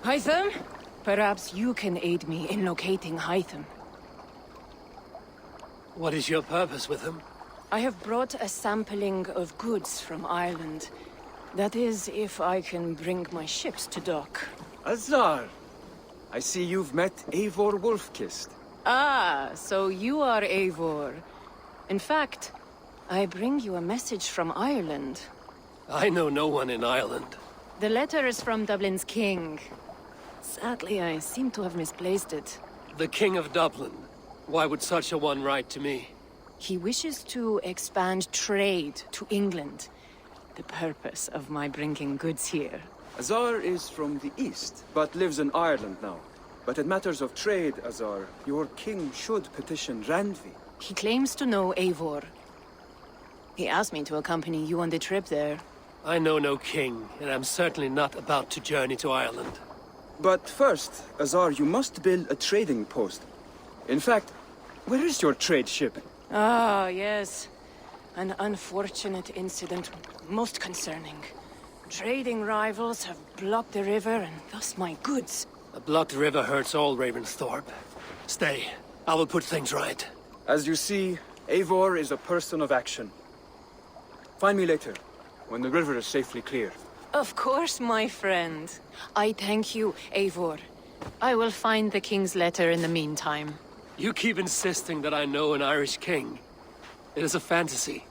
Hytham? Perhaps you can aid me in locating Hytham. What is your purpose with him? I have brought a sampling of goods from Ireland. That is, if I can bring my ships to dock. Azar! I see you've met Eivor Wolfkist. Ah, so you are Eivor. In fact, I bring you a message from Ireland. I know no one in Ireland. The letter is from Dublin's king. Sadly, I seem to have misplaced it. The King of Dublin. Why would such a one write to me? He wishes to expand trade to England. The purpose of my bringing goods here. Azar is from the east, but lives in Ireland now. But in matters of trade, Azar, your king should petition Randvi. He claims to know Eivor. He asked me to accompany you on the trip there. I know no king, and I'm certainly not about to journey to Ireland. But first, Azar, you must build a trading post. In fact, where is your trade ship? Ah, yes. An unfortunate incident, most concerning. Trading rivals have blocked the river, and thus my goods. A blocked river hurts all Ravensthorpe. Stay. I will put things right. As you see, Eivor is a person of action. Find me later, when the river is safely clear. Of course, my friend. I thank you, Eivor. I will find the king's letter in the meantime. You keep insisting that I know an Irish king. It is a fantasy.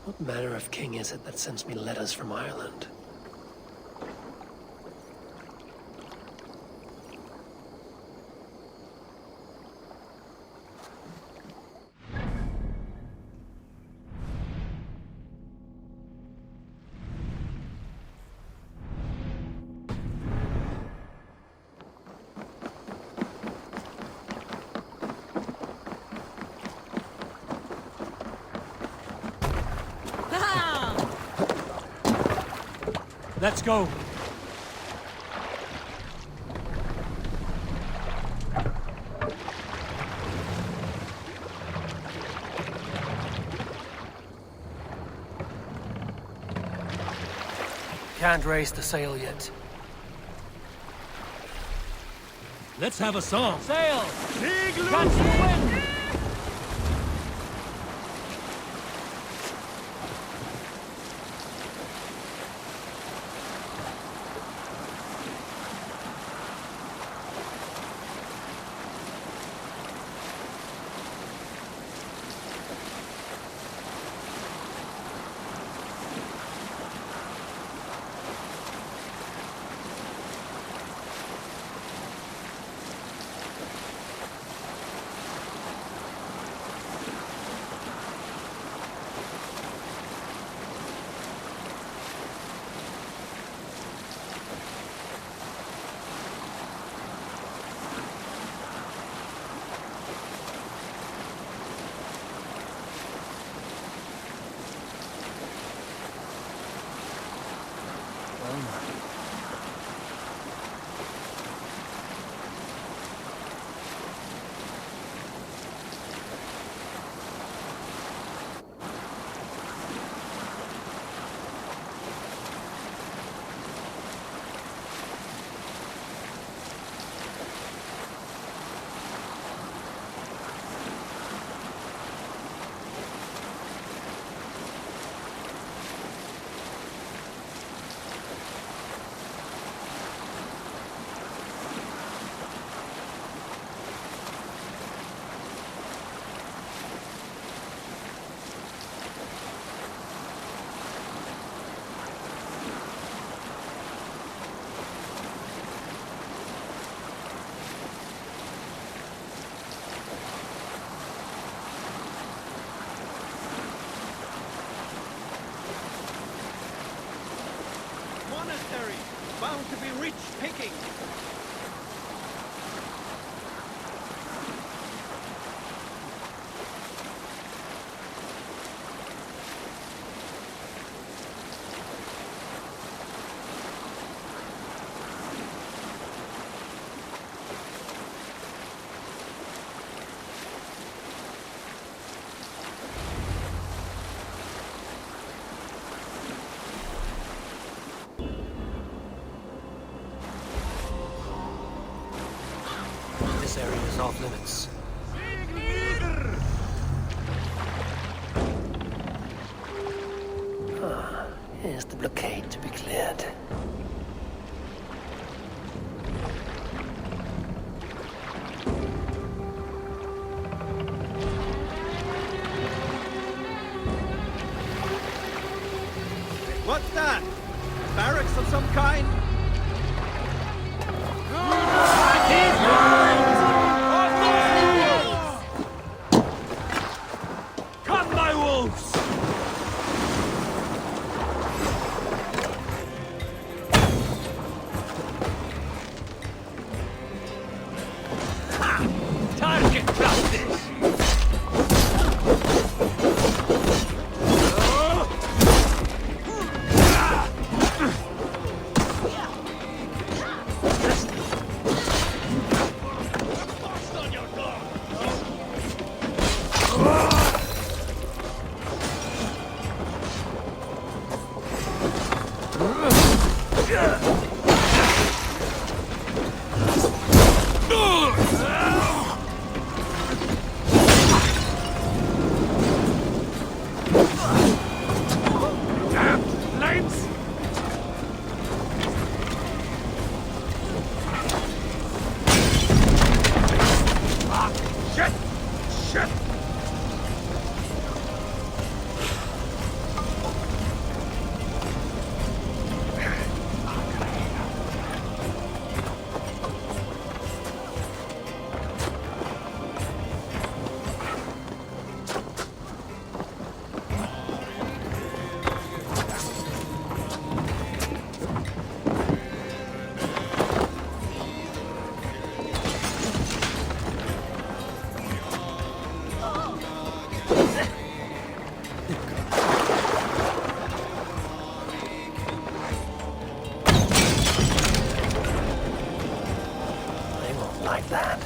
What manner of king is it that sends me letters from Ireland? Let's go. Can't raise the sail yet. Let's have a song. Sail! Big Catch the wind! Monastery, bound to be rich picking. is off limits. Here's the blockade to be cleared. What's that? Barracks of some kind? Come, my wolves! Target practice! Like that.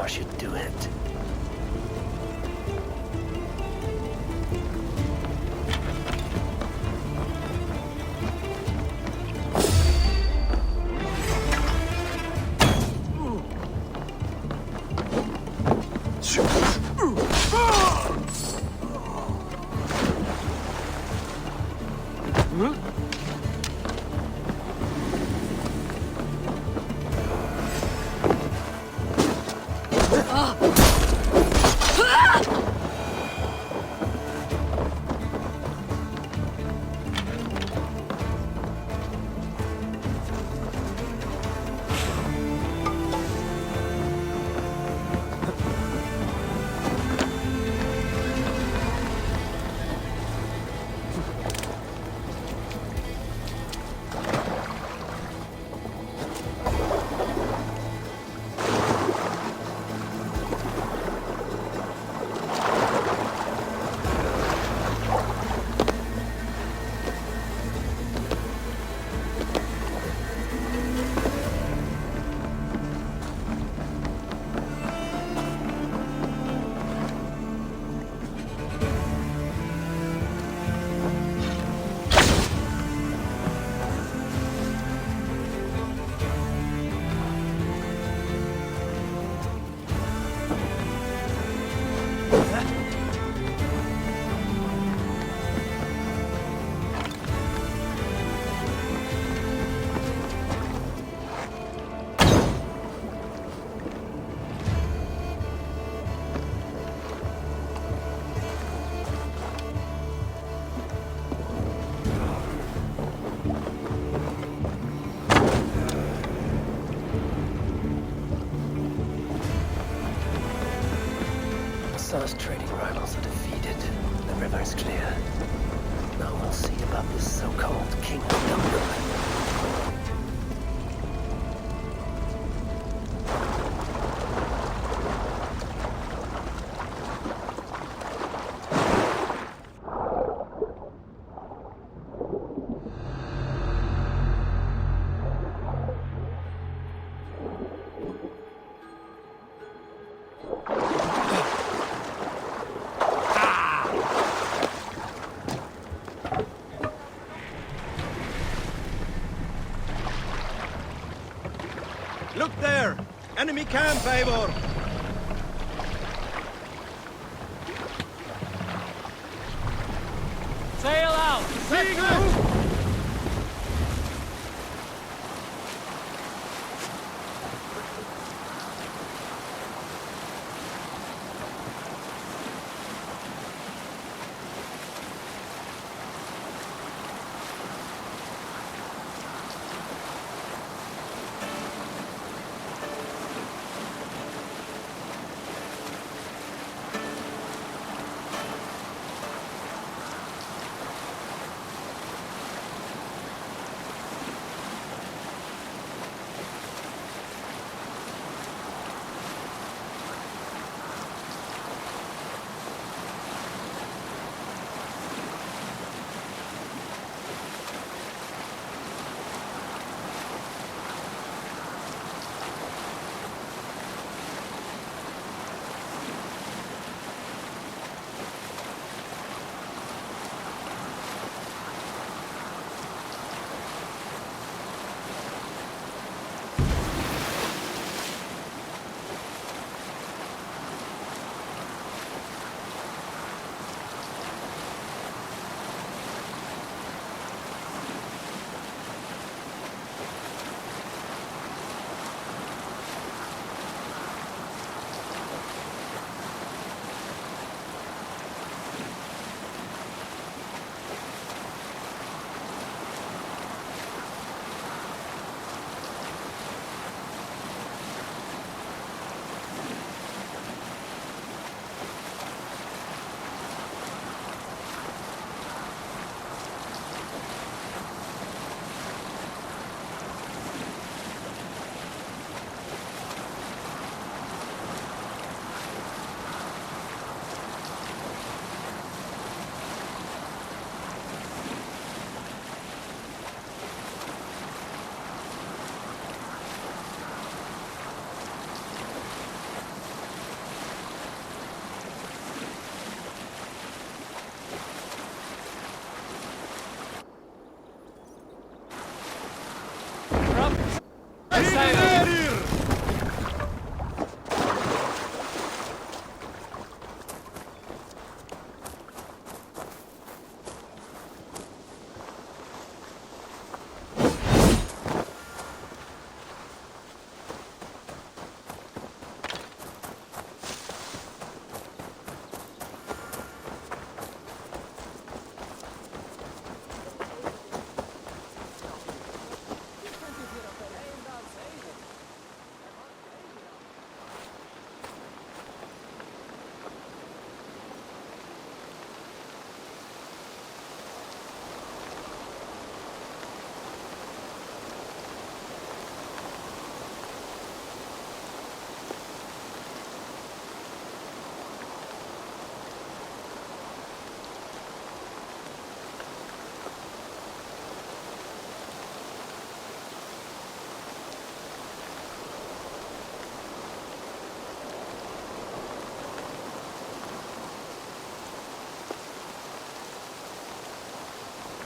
War should do it. Those trading rivals are defeated. The river is clear. Now we'll see about this so-called King of Dublin. Look there! Enemy camp, Eivor! Sail out! Let's move!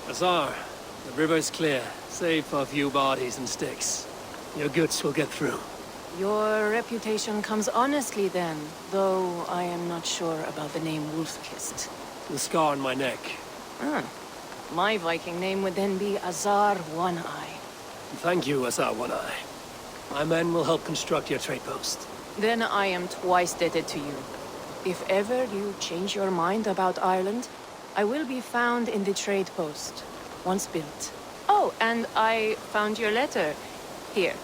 Azar, the river's clear, save for a few bodies and sticks. Your goods will get through. Your reputation comes honestly then, though I am not sure about the name Wolf-Kissed. The scar on my neck. Ah. My Viking name would then be Azar One-Eye. Thank you, Azar One-Eye. My men will help construct your trade post. Then I am twice indebted to you. If ever you change your mind about Ireland, I will be found in the trade post, once built. Oh, and I found your letter. Here.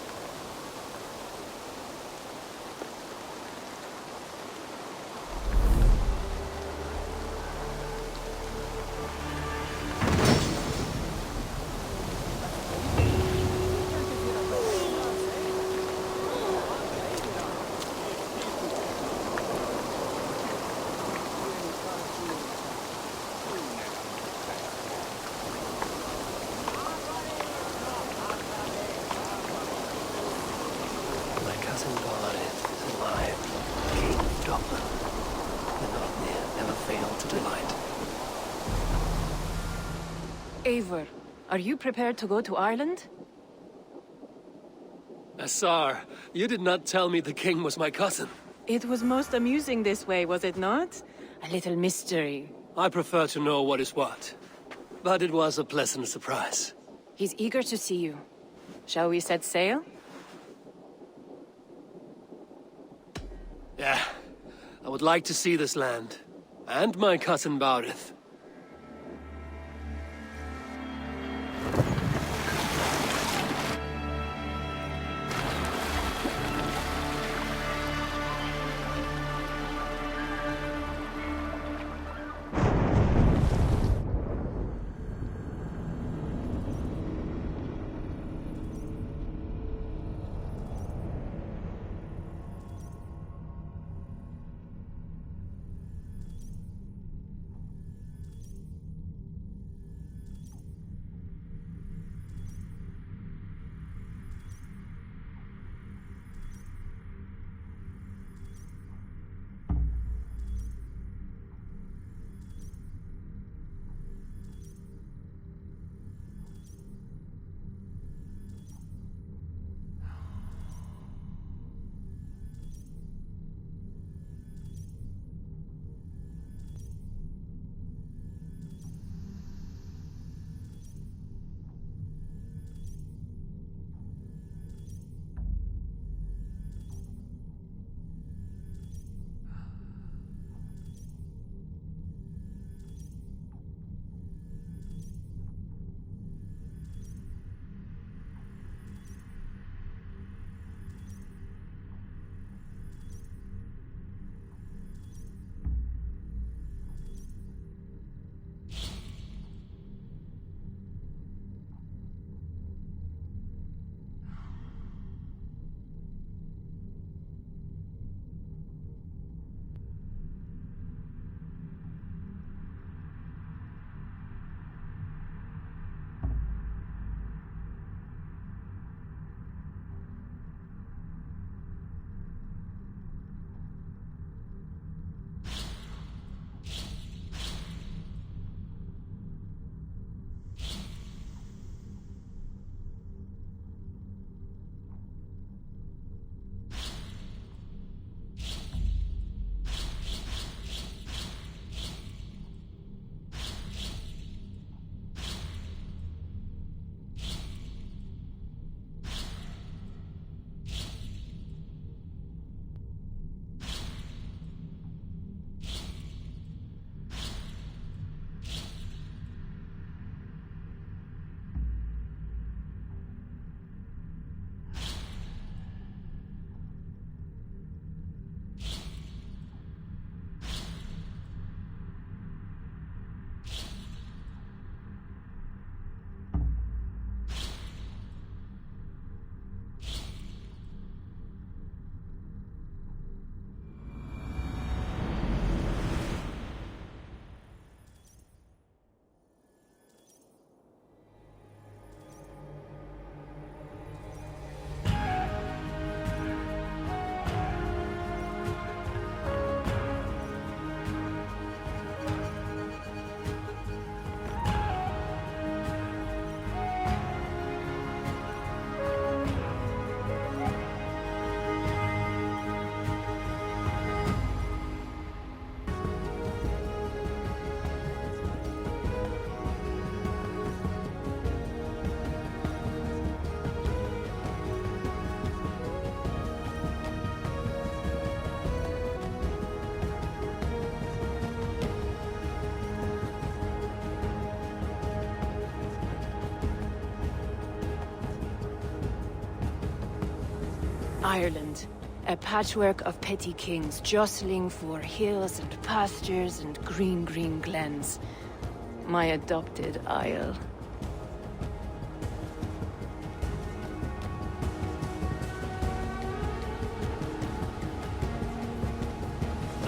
My cousin Valhalla is alive. King of Dublin. The Northnir never failed to delight. Eivor, are you prepared to go to Ireland? Azar, you did not tell me the king was my cousin. It was most amusing this way, was it not? A little mystery. I prefer to know what is what. But it was a pleasant surprise. He's eager to see you. Shall we set sail? Yeah. I would like to see this land. And my cousin Baurith. Ireland. A patchwork of petty kings jostling for hills and pastures and green glens. My adopted isle.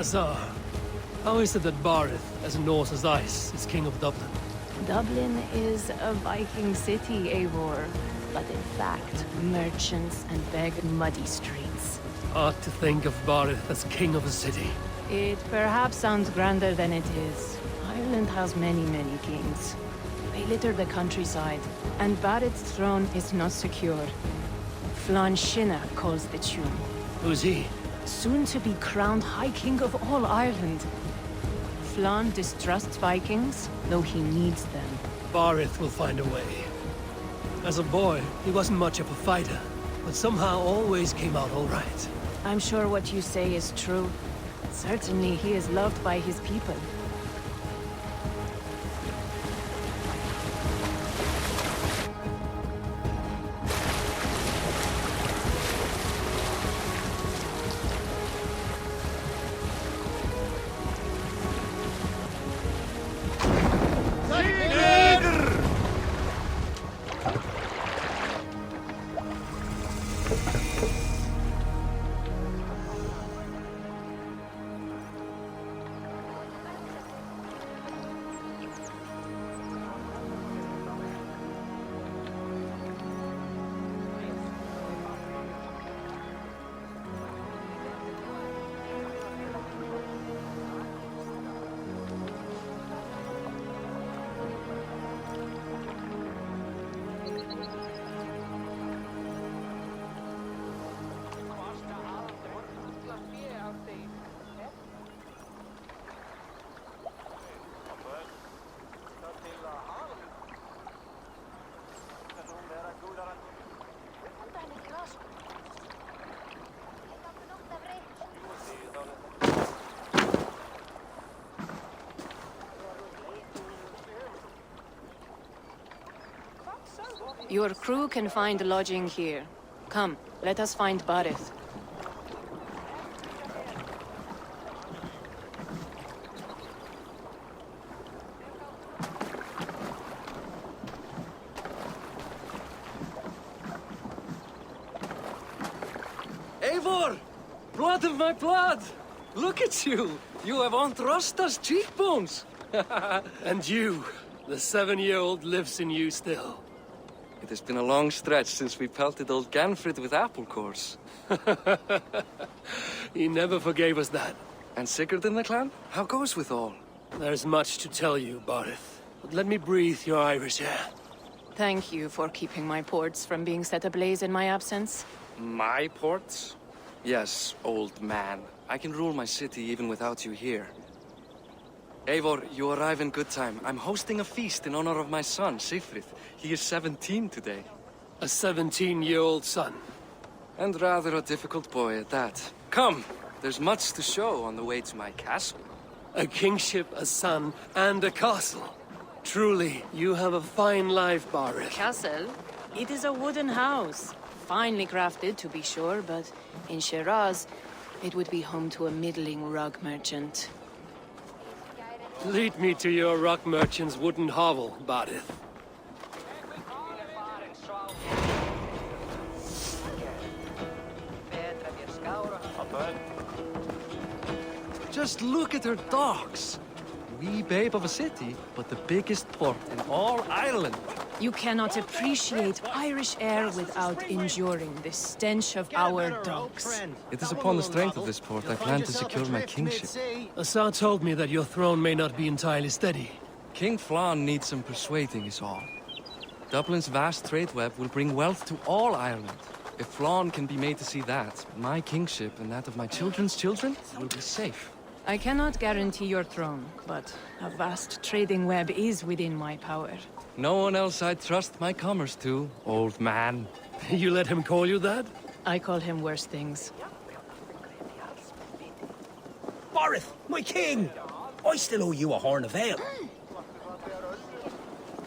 Azar, how is it that Barith, as Norse as ice, is king of Dublin? Dublin is a Viking city, Eivor. But in fact, merchants and beg muddy streets. Hard to think of Barith as king of a city. It perhaps sounds grander than it is. Ireland has many kings. They litter the countryside, and Barrett's throne is not secure. Flann Sinna calls the tune. Who's he? Soon to be crowned High King of all Ireland. Flann distrusts Vikings, though he needs them. Barith will find a way. As a boy, he wasn't much of a fighter, but somehow always came out all right. I'm sure what you say is true. Certainly he is loved by his people. Your crew can find lodging here. Come, let us find Barith. Eivor! Blood of my blood! Look at you! You have Aunt Rosta's cheekbones! And you, the 7-year-old lives in you still. It has been a long stretch since we pelted old Ganfrid with apple cores. He never forgave us that. And Sigurd in the clan? How goes with all? There's much to tell you, Barith. But let me breathe your Irish air. Thank you for keeping my ports from being set ablaze in my absence. My ports? Yes, old man. I can rule my city even without you here. Eivor, you arrive in good time. I'm hosting a feast in honor of my son, Sigfrid. He is 17 today. A 17-year-old son. And rather a difficult boy at that. Come, there's much to show on the way to my castle. A kingship, a son, and a castle. Truly, you have a fine life, Barith. Castle? It is a wooden house. Finely crafted, to be sure, but in Shiraz, it would be home to a middling rug merchant. Lead me to your rock merchant's wooden hovel, Barith. Just look at her docks. Wee babe of a city, but the biggest port in all Ireland. You cannot appreciate Irish air without enduring the stench of our docks. It is upon the strength of this port I plan to secure my kingship. Assar told me that your throne may not be entirely steady. King Flann needs some persuading is all. Dublin's vast trade web will bring wealth to all Ireland. If Flann can be made to see that, my kingship and that of my children's children will be safe. I cannot guarantee your throne, but a vast trading web is within my power. No one else I'd trust my commerce to, old man. You let him call you that? I call him worse things. Barith, my king! I still owe you a horn of ale.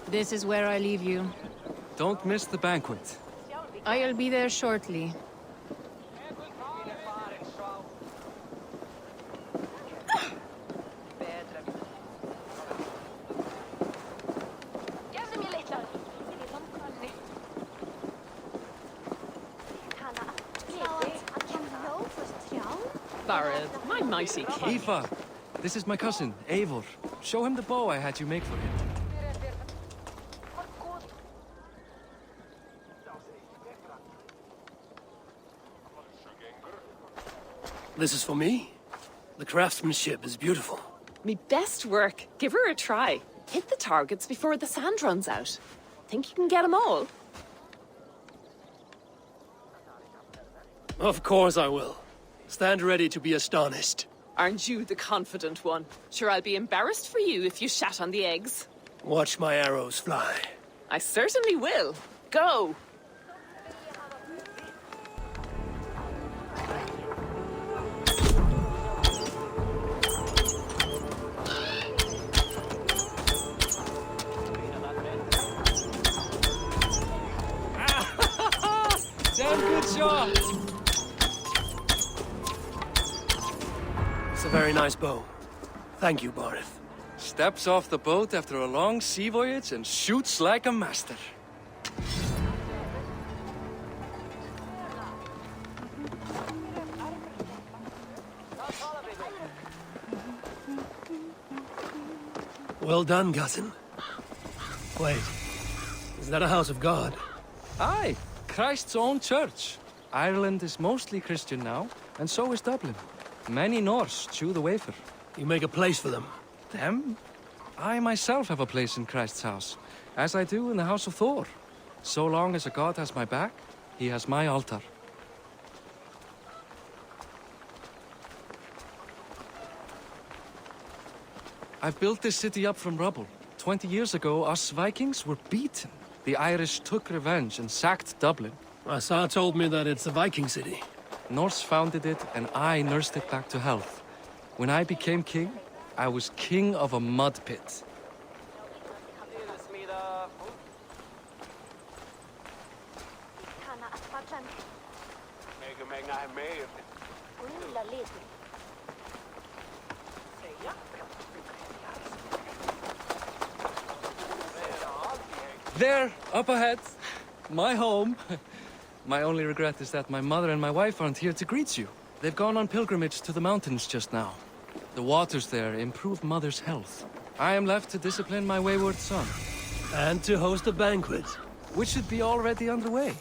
This is where I leave you. Don't miss the banquet. I'll be there shortly. Barad, my mighty king. Aoife, this is my cousin, Eivor. Show him the bow I had you make for him. This is for me. The craftsmanship is beautiful. Me best work. Give her a try. Hit the targets before the sand runs out. Think you can get them all? Of course I will. Stand ready to be astonished. Aren't you the confident one? Sure, I'll be embarrassed for you if you shat on the eggs. Watch my arrows fly. I certainly will. Go! Damn good shot! It's a very nice bow. Thank you, Barith. Steps off the boat after a long sea voyage and shoots like a master. Well done, cousin. Wait, is that a house of God? Aye, Christ's own church. Ireland is mostly Christian now, and so is Dublin. Many Norse chew the wafer. You make a place for them. Them? I myself have a place in Christ's house, as I do in the house of Thor. So long as a god has my back, he has my altar. I've built this city up from rubble. 20 years ago, us Vikings were beaten. The Irish took revenge and sacked Dublin. Assar told me that it's a Viking city. Norse founded it, and I nursed it back to health. When I became king, I was king of a mud pit. There, up ahead, my home. My only regret is that my mother and my wife aren't here to greet you. They've gone on pilgrimage to the mountains just now. The waters there improve mother's health. I am left to discipline my wayward son. And to host a banquet. Which should be already underway.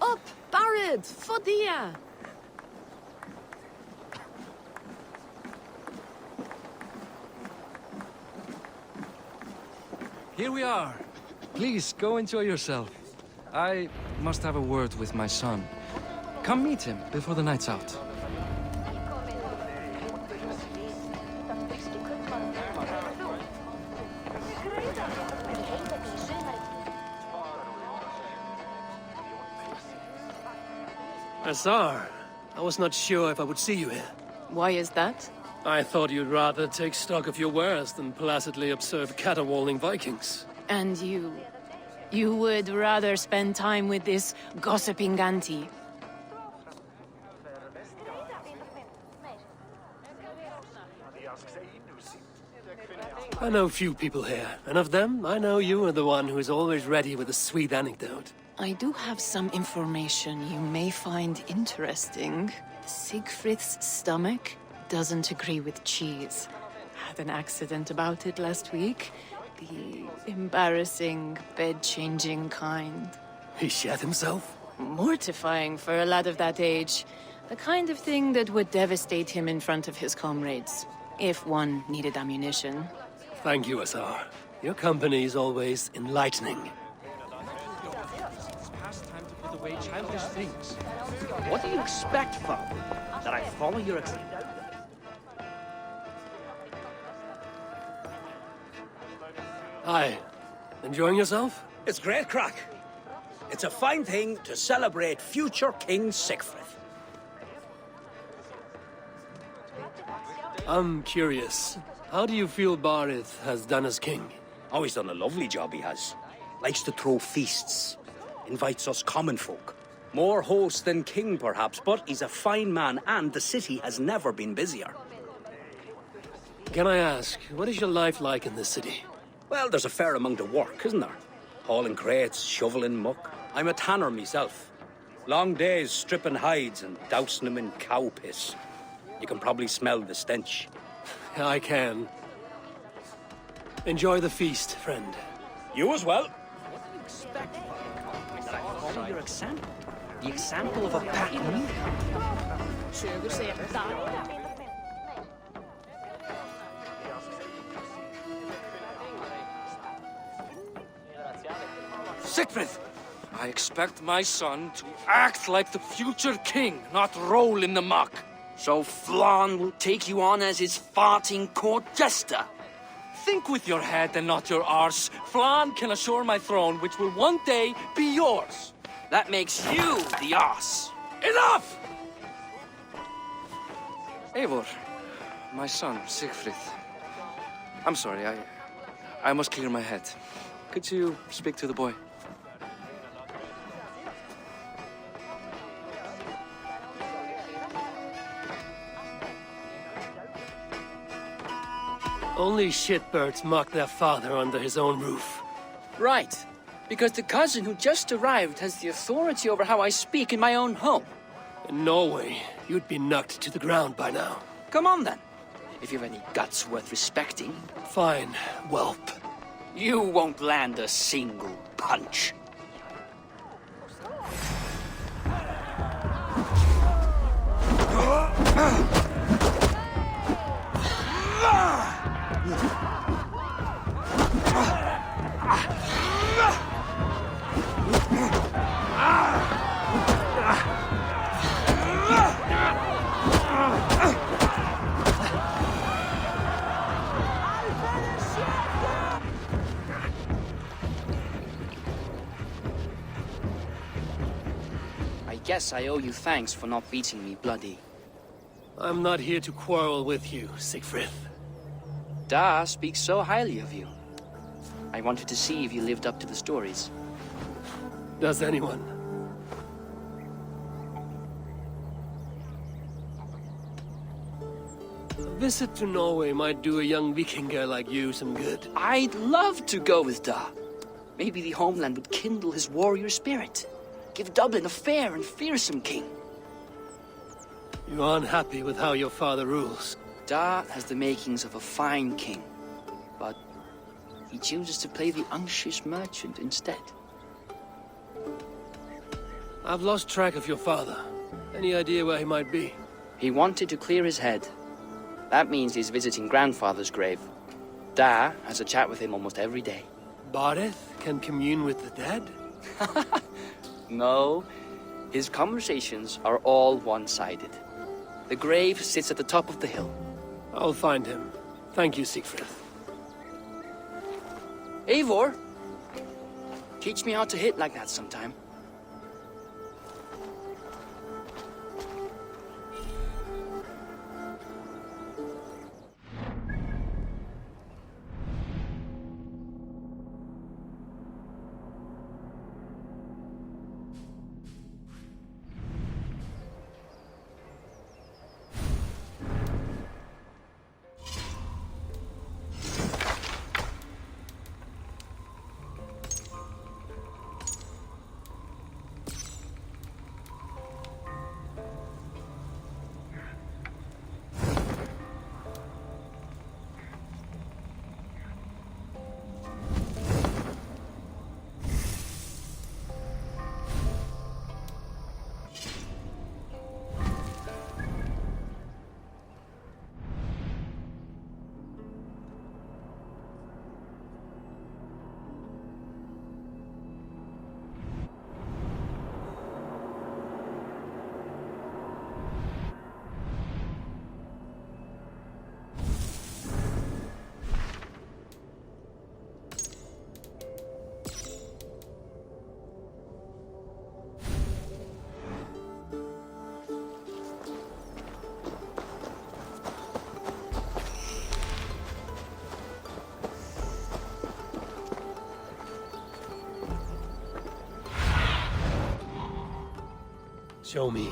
Up, Barad, Fodia! Here we are. Please, go enjoy yourself. I must have a word with my son. Come meet him before the night's out. Assar, I was not sure if I would see you here. Why is that? I thought you'd rather take stock of your wares than placidly observe caterwauling Vikings. And you... you would rather spend time with this gossiping auntie. I know few people here, and of them, I know you are the one who is always ready with a sweet anecdote. I do have some information you may find interesting. Siegfried's stomach doesn't agree with cheese. Had an accident about it last week. The embarrassing, bed-changing kind. He shat himself? Mortifying for a lad of that age. The kind of thing that would devastate him in front of his comrades. If one needed ammunition. Thank you, Assar. Your company is always enlightening. It's past time to put away childish things. What do you expect, Father? That I follow your example? Hi. Enjoying yourself? It's great crack. It's a fine thing to celebrate future King Siegfried. I'm curious. How do you feel Barith has done as king? Oh, he's done a lovely job, he has. Likes to throw feasts. Invites us common folk. More host than king, perhaps, but he's a fine man, and the city has never been busier. Can I ask, what is your life like in this city? Well, there's a fair amount of work, isn't there? hauling crates, shoveling muck. I'm a tanner myself. Long days stripping hides and dousing them in cow piss. You can probably smell the stench. I can. Enjoy the feast, friend. You as well. Follow your example. The example of a pattern. Siegfried! I expect my son to act like the future king, not roll in the muck. So Flan will take you on as his farting court jester. Think with your head and not your arse. Flan can assure my throne, which will one day be yours. That makes you the ass. Enough! Eivor, my son, Siegfried. I'm sorry, I must clear my head. Could you speak to the boy? Only shitbirds mock their father under his own roof. Right. Because the cousin who just arrived has the authority over how I speak in my own home. In Norway, you'd be knocked to the ground by now. Come on then. If you've any guts worth respecting. Fine, whelp. You won't land a single punch. I guess I owe you thanks for not beating me bloody. I'm not here to quarrel with you, Siegfried. Da speaks so highly of you. I wanted to see if you lived up to the stories. Does anyone? A visit to Norway might do a young Viking girl like you some good. I'd love to go with Da. Maybe the homeland would kindle his warrior spirit. Give Dublin a fair and fearsome king. You are unhappy with how your father rules. Da has the makings of a fine king, but he chooses to play the unctuous merchant instead. I've lost track of your father. Any idea where he might be? He wanted to clear his head. That means he's visiting grandfather's grave. Da has a chat with him almost every day. Bareth can commune with the dead? No, his conversations are all one-sided. The grave sits at the top of the hill. I'll find him. Thank you, Siegfried. Eivor, teach me how to hit like that sometime. Show me.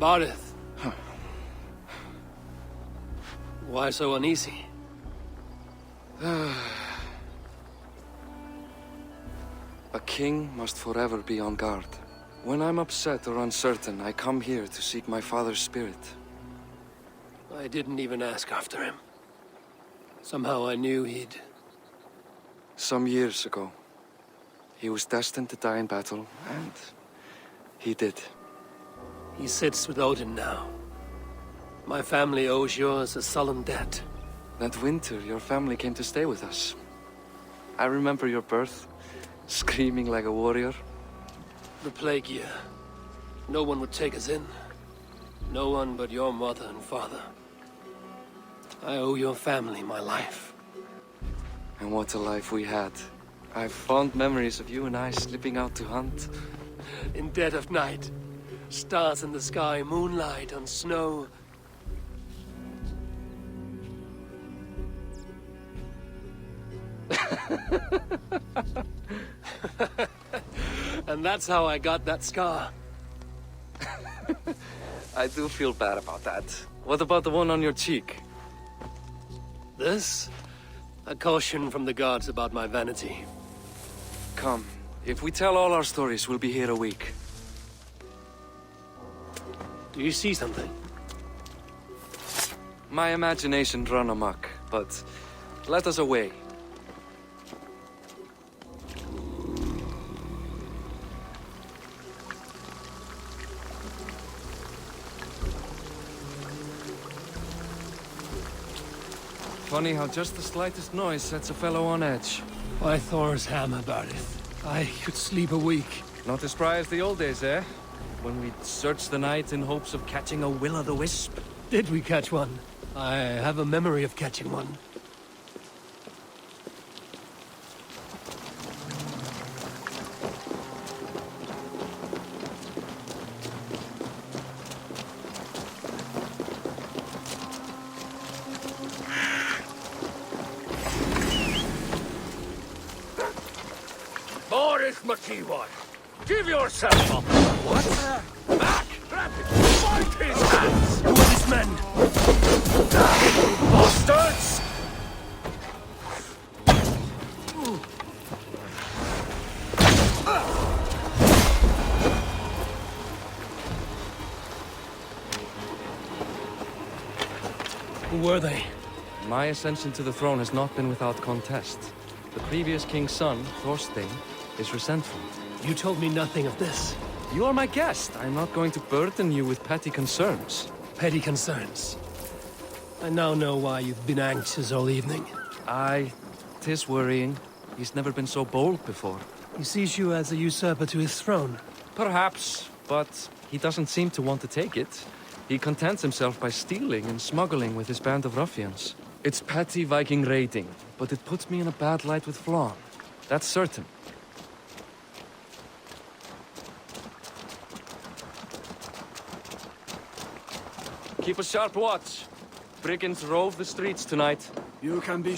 Barith. Why so uneasy? A king must forever be on guard. When I'm upset or uncertain, I come here to seek my father's spirit. I didn't even ask after him. Somehow I knew he'd... Some years ago, he was destined to die in battle, and he did. He sits with Odin now. My family owes yours a sullen debt. That winter, your family came to stay with us. I remember your birth, screaming like a warrior. The plague year. No one would take us in. No one but your mother and father. I owe your family my life. And what a life we had. I have fond memories of you and I slipping out to hunt. In dead of night. Stars in the sky, moonlight on snow. And that's how I got that scar. I do feel bad about that. What about the one on your cheek? This? A caution from the gods about my vanity. Come, if we tell all our stories, we'll be here a week. Do you see something? My imagination run amok, but let us away. Funny how just the slightest noise sets a fellow on edge. Why Thor's hammer, Barith? I could sleep a week. Not as spry as the old days, eh? When we'd search the night in hopes of catching a will-o'-the-wisp. Did we catch one? I have a memory of catching one. Boris Machiwan, give yourself up. What? Back! Grab him! Fight his hands! Who are these men? Bastards! Who were they? My ascension to the throne has not been without contest. The previous king's son, Thorstein, is resentful. You told me nothing of this. You are my guest. I'm not going to burden you with petty concerns. Petty concerns. I now know why you've been anxious all evening. Aye, 'tis worrying. He's never been so bold before. He sees you as a usurper to his throne. Perhaps, but he doesn't seem to want to take it. He contents himself by stealing and smuggling with his band of ruffians. It's petty Viking raiding, but it puts me in a bad light with Flann. That's certain. Keep a sharp watch. Brigands rove the streets tonight. You can be...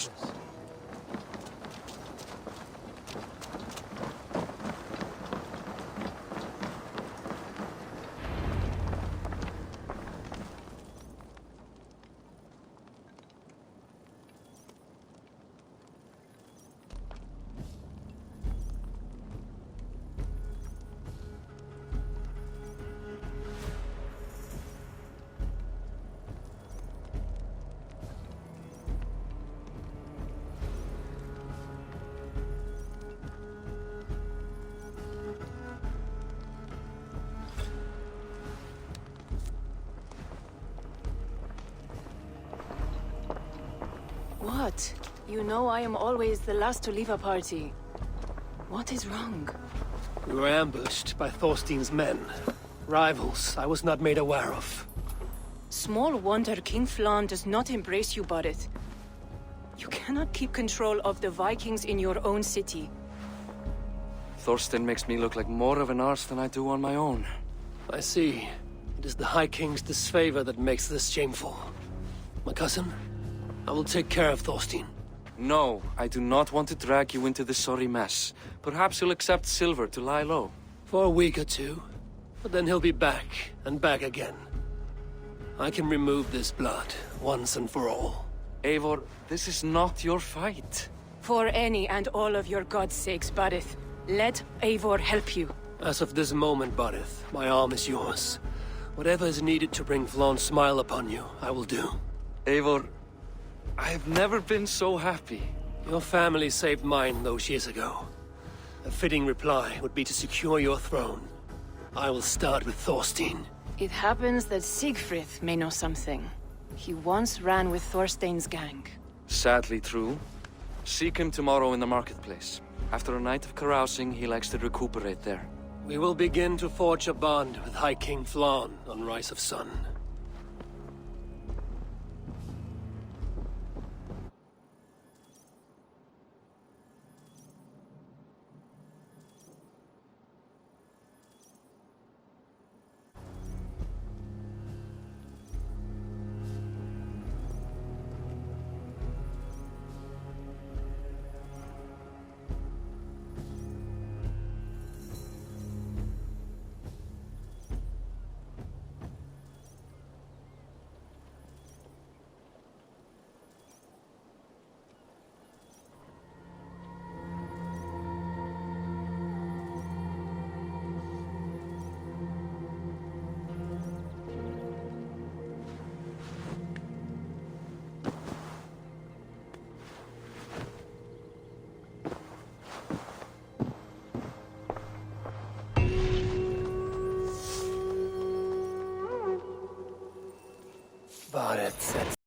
What? You know I am always the last to leave a party. What is wrong? We were ambushed by Thorstein's men. Rivals I was not made aware of. Small wonder King Flann does not embrace you, Barith. You cannot keep control of the Vikings in your own city. Thorstein makes me look like more of an arse than I do on my own. I see. It is the High King's disfavor that makes this shameful. My cousin, I will take care of Thorstein. No, I do not want to drag you into this sorry mess. Perhaps you'll accept silver to lie low. For a week or two. But then he'll be back, and back again. I can remove this blood, once and for all. Eivor, this is not your fight. For any and all of your god's sakes, Barith, let Eivor help you. As of this moment, Barith, my arm is yours. Whatever is needed to bring Flaun's smile upon you, I will do. Eivor, I've never been so happy. Your family saved mine those years ago. A fitting reply would be to secure your throne. I will start with Thorstein. It happens that Siegfried may know something. He once ran with Thorstein's gang. Sadly true. Seek him tomorrow in the marketplace. After a night of carousing, he likes to recuperate there. We will begin to forge a bond with High King Flaun on Rise of Sun. But it's